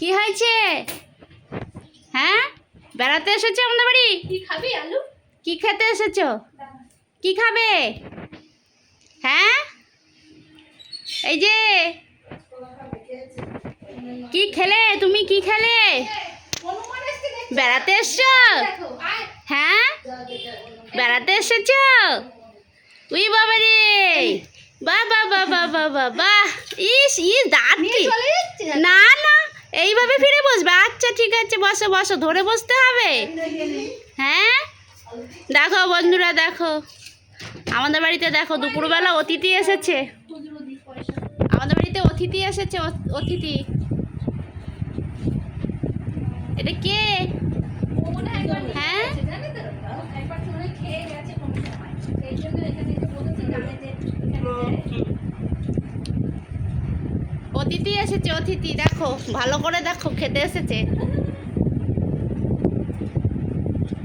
কি হয়েছে? হ্যাঁ, বেড়াতে এসেছো আমাদের বাড়ি? কি খাবি আলু? কি খেতে এসেছো? কি খাবে? হ্যাঁ, এই যে কি খেলে তুমি? কি খেলে? বেড়াতে এসছো? হ্যাঁ, বেড়াতে এসেছো? উই বাবা রে, বাহ বাহ বাহ বাহ বাহ বাহ বাহ। ইস ইস দাঁত কি? না না, এইভাবে ফিরে বসবে? আচ্ছা ঠিক আছে, বসো বসো, ধরে বসতে হবে। হ্যাঁ, দেখো বন্ধুরা, দেখো আমাদের বাড়িতে, দেখো দুপুরবেলা অতিথি এসেছে। আমাদের বাড়িতে অতিথি এসেছে, অতিথি। এটা কে? হ্যাঁ, অতিথি এসেছে, অতিথি। দেখো ভালো করে দেখো, খেতে এসেছে।